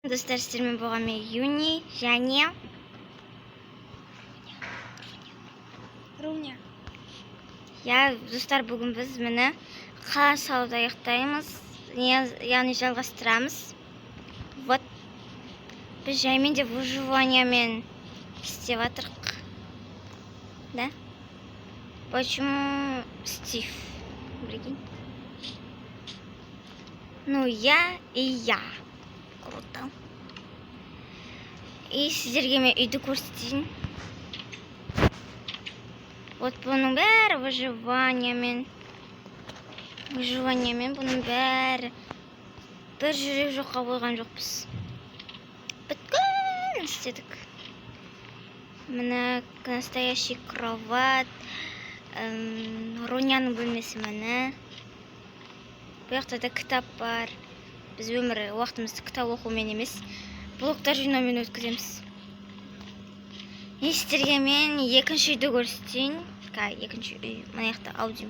Достар, сіздермен болған мен Юни және Руня. достар, бүгін біз мені қала салуды аяқтаймыз, яғни жалғастырамыз. Вот, біз жаймен де выживаниямен істеп жатырмық. Да? Почему Стив? Прикинь. Ну, я и я. Круто. И сіздерге мен үйді көрсетейін. Вот бұның бәрі выживаниямен бұның бәрі. Бір жүрек жоққа қойған жоқпыз. Бүткін істедік. Міне настоящий кровать. Руняның бөлмесі міне. Бұл жақта да кітап бар. Біз уақытымызды кітап оқумен емес, блоктар жинаумен өткіземіз. Не істерге мен екінші үйді көрсетейін. Екінші үй, мына жақта аудио.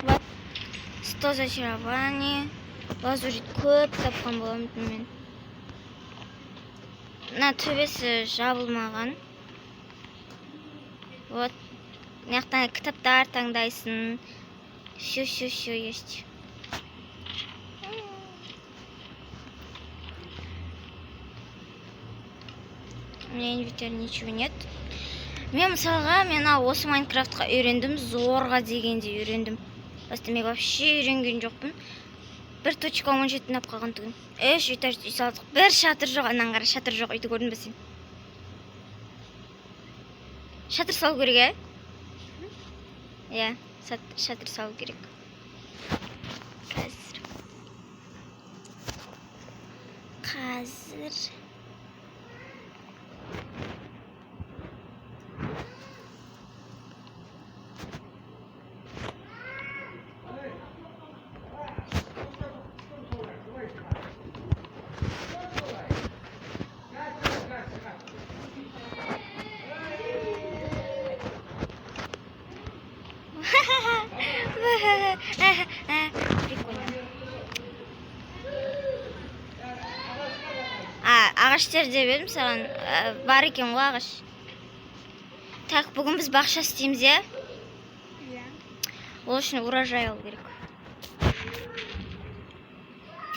Вот, 100 зачарование. Лазурит көп тапқан боламын мен. Мына төбесі жабылмаған. Вот, мына жақтан кітаптар таңдайсың. Все есть. У меня инвентарь ничего нет. Мен мысалға, осы Майнкрафтқа үйрендім, зорға дегенде үйрендім. Баста мен вообще үйренген жоқпын. 1.17-ні ап қалған түгін. Үй салдық. Бір шатыр жоқ, анан қара шатыр жоқ, үйді көрдің бе сен? Шатыр салу керек, шатыр салу керек. Қазір ағаш тер деп едім саған, бар екен ғой ағаш. Так, бүгін біз бақша істейміз, е? Ол үшін урожай алу керек.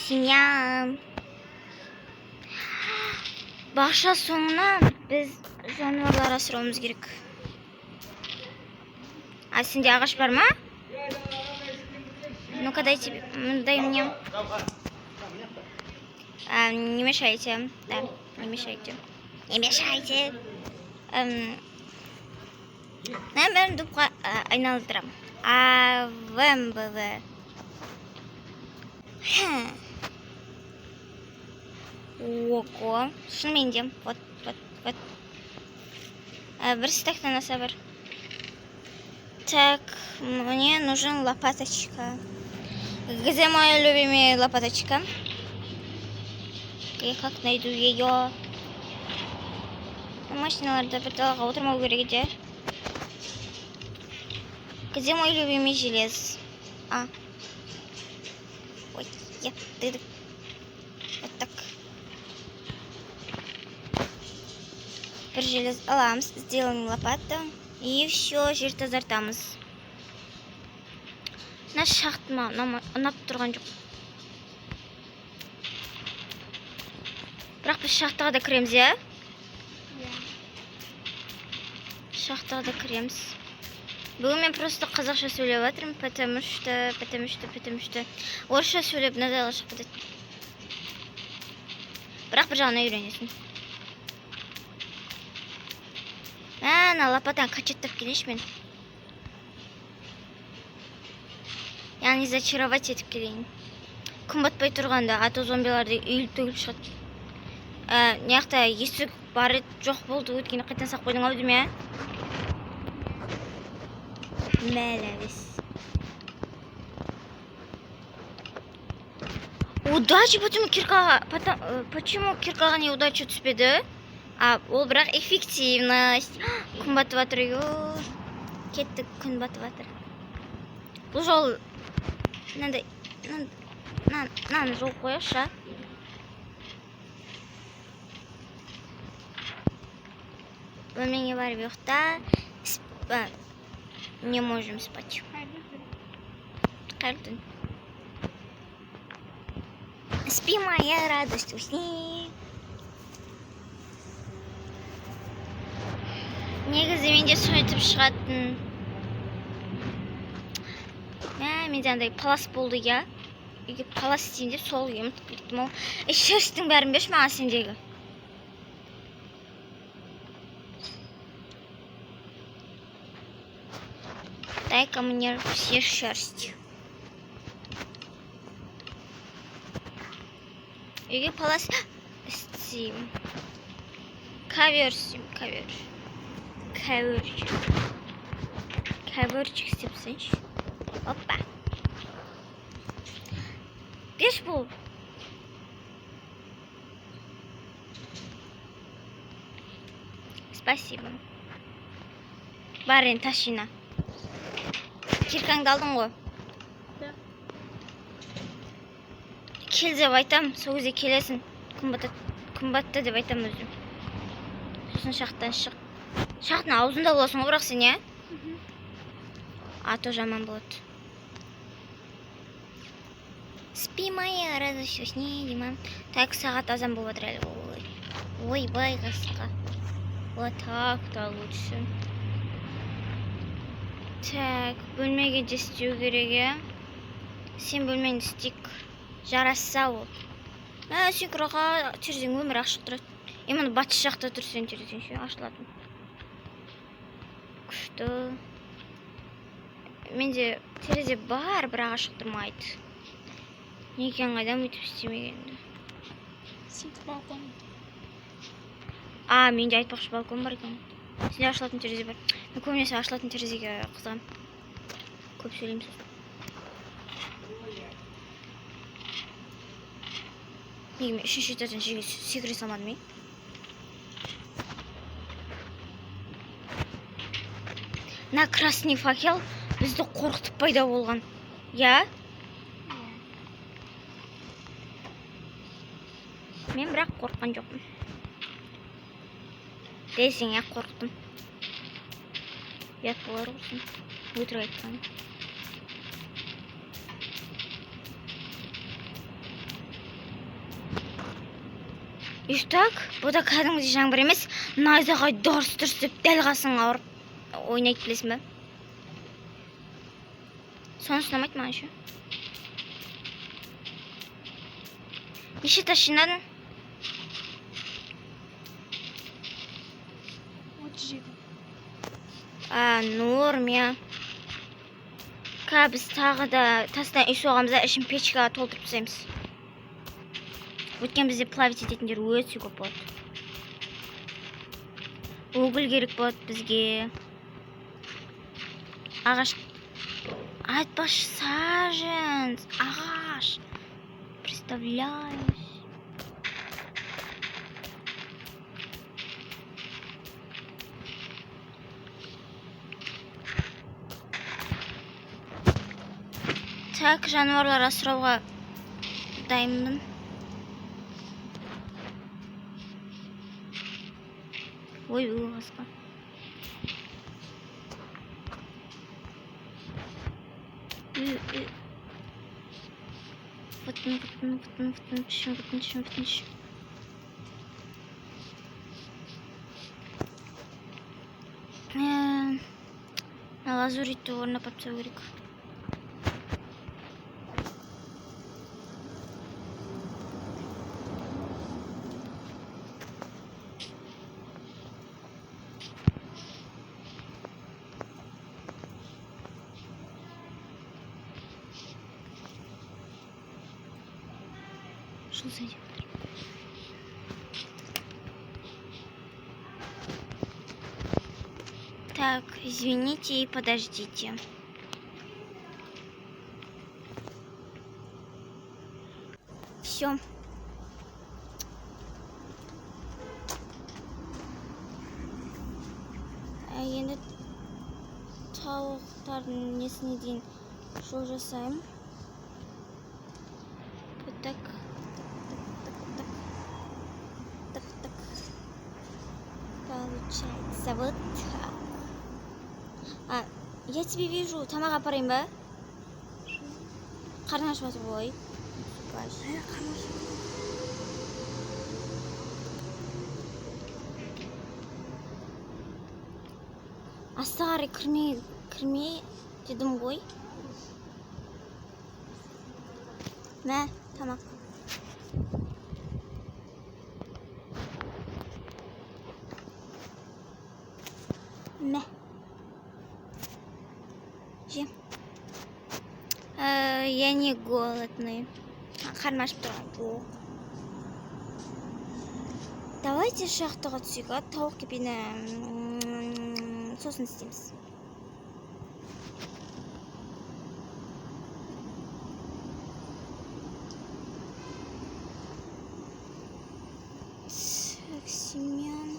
Синям. Бақша соңынан біз жануарлар асырауымыз керек. А сенде ағаш бар ма? Ну-ка, дай мне. Не мешайте. Да, не мешайте. Не мешайте. Мен дұпқа айналдырам. ВМБВ. Око. Шынымен де. Вот. Бір стактан аса бар. Так, мне нужен лопаточка. Где моя любимая лопаточка? Я как найду ее? Машиналарда бір талаға отырмау керек еді. Где мой любимый желез? Ой, дыдык. Вот так. Бір желез аламыз, сделаем лопату. И все, жер тазартамыз. Мына шахтыма ұнап тұрған жоқ. Бірақ біз шахтаға да кіреміз, е? Шахтаға да кіреміз. Бүгін мен просто қазақша сөйлеп жатырмын, потому что орысша сөйлеп назайға шығып кетеді. Бірақ бір жағына үйренесің. Ана лопатаны қачеттап келейінші мен. Яғни зачаровать етіп келейін. Күн батпай тұрғанда, а то зомбиларды үйіліп төгіліп шығады. Не жақта есік бар жоқ болды, өткені қайтан сақ қойдың ау деме? Мәләвес. Удача, почему киркаға не удача түспеді? Ол бірақ эффективность. Күн батып жатыр, кеттік, күн батып жатыр. Бұл жол мынандай мынаны жуып қояйықшы. Бөлмеңе барып ұйықта. Не можем спать. Қайырлы түн. Спи, моя радость, усни. Негізі менде сөйтіп шығатын. Менде андай палас болды, я. Үйге палас істейін деп сол үйге ұмытып кеттім. Шерстің бәрін берші маған сендегі. Дай-ка мне все шерсть. Үйге палас істеймін. Ковер істеймін, Коверчик істепсінші. Опа. Беш бұл. Спасибо. Барин, ташина. Киркаңды алдың ғой? Да. Кел деп айтам, сол кезде келесің. Күн батты деп айтам өзім. Сосын шақтан шық. Шақтың аузында боласың ғой, бірақ сен, я? Ато жаман болады. Спи, моя радость, усни, Дима. Так, сағат азан болып отыр әлі. Ой, бай қасқа. Вот так-то лучше. Так, бөлмеге де істеу керек, я? Сен бөлмеңді істейік. Жарасса ол. Сен құраға терезең өмір ашық тұрады. Мұны батыс жақта тұр, сен терезең ше ашылатын. Күшті. Менде терезе бар, бірақ ашық тұрмайды. Некен қайдан өйтіп істемегенді. Сөйтіп балкон. Менде айтпақшы балкон бар екен. Сенде ашылатын терезе бар. Мен көбінесе ашылатын терезеге қызғам. Көп сөйлейміз. Неге мен үшінші этаждан жерге секіре салмадым, На красный факел бізді қорқытып пайда болған. Я? Мен бірақ қорққан жоқпын. Десең, я қорқтым. Ят болар olsun. Өтірік айтқан. Так, бұл да кәдімгідей жаңбыр емес. Найзағай дұрыс деп дәл қасыңа ұрып ойнайды, білесің бе? Соны ұнамайды маған ше. Неше тас жинадың? 37. Норм, я. Біз тағы да тастан үй соғамыз, ішін печкаға толтырып тастаймыз. Өткен бізде плавить ететіндер өте көп болады. Уголь керек болады бізге. Ағаш. Айтпашы, саженец. Ағаш. Представляюсь. Так, жануарлар асырауға дайынмын. Ой, қасқа. Вытын. Лазуритті орнап апсау керек. Что за идиот? Так, извините и подождите. Все. Енді тауықтардың несіне дейін жол жасаймын. зовут. Я тебе вижу. Тамақ апарайын ба? Қарның ашып жатыр ғой. Астыға қарай кірме дедім ғой. Мә, тамақ. Мә. Жем. Я не голодный. Қарным ашып тұрған. Давайте шахтаға түсейік. Тауық кепені сосын істейміз. Семен.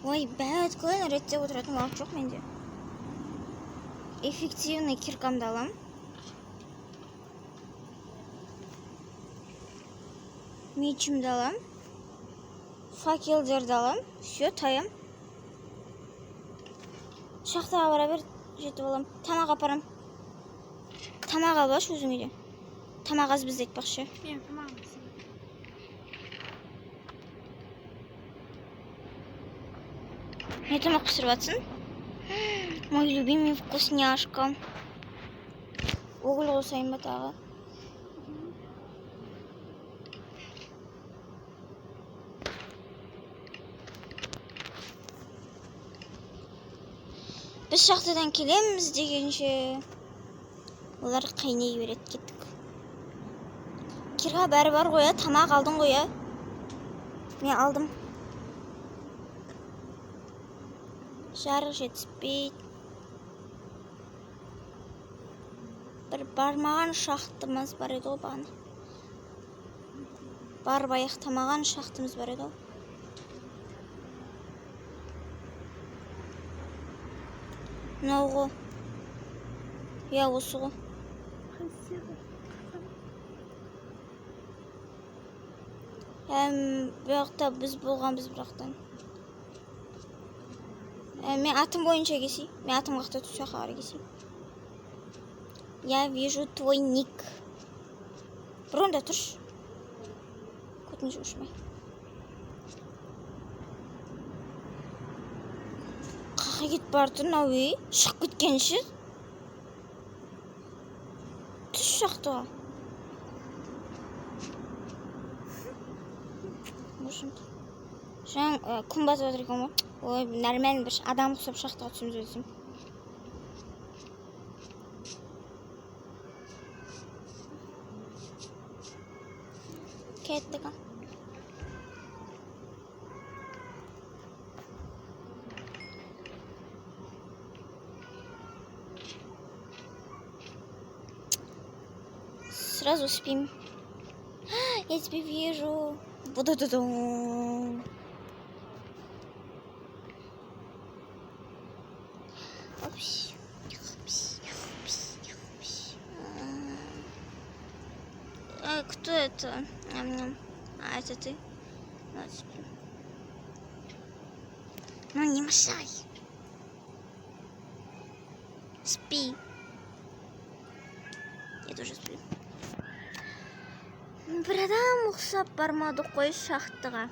Ой, бәт, көңіл ретте отыратын уақыт жоқ менде. Эффективный киркамды алам. Мечімді алам. Факелдерді алам. Все, таям. Шахтаға бара бер, жетіп алам. Тамақ апарам. Тамақ албаш өзің үйде. Тамақ аз бізде айтпақшы. Мен тамағым сен. Не тамақ пісіріп жатсың? Мой любимый вкусняшка. Оғыл қосайын ба тағы? Біз шахтадан келеміз дегенше олар қайнай береді, кеттік. Кирға бәрі бар ғой, тамақ алдың ғой. Мен алдым. Жарық жетіспейді. Бір бармаған шахтымыз бар еді ғой бағана. Барып аяқтамаған шахтымыз бар еді ғой. Мынау ғой. Я осы ғой. Бұяқта біз болғанбыз бірақтан. Мен атым бойынша кесей. Мен атым қақта тұсақа ары кесей. Я вижу твой ник. Бір онда тұрш. Көтін жуышмай. Қақа кет барды, науи. Шық кеткенші. Түш шақтыға. Жаң күн батып отыр екен ғой. Ой, нормально бір адам құсап шақтыға түсіміз өтсім. Кеттік. Сразу спим. Я тебя вижу. Бу-ду-ду-ду. Опс. Кто это? А, это ты? Вот, спи. Ну, не мешай. Спи. Я тоже сплю. Бір адам ұқсап бармады қой шахтыға.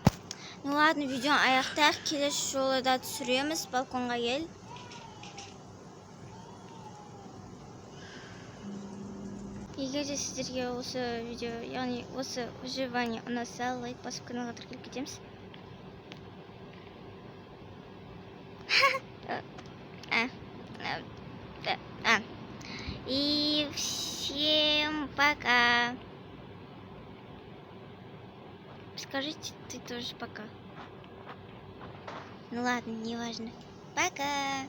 Ну ладно, видео аяқтайық, келесі жолы да түсіреміз. Балконға кел. Егер де сіздерге осы видео, яғни осы выживание ұнаса, лайк басып каналға тіркеліп кетеміз. И всем пока. Скажите ты тоже пока. Ну ладно, не важно. Пока.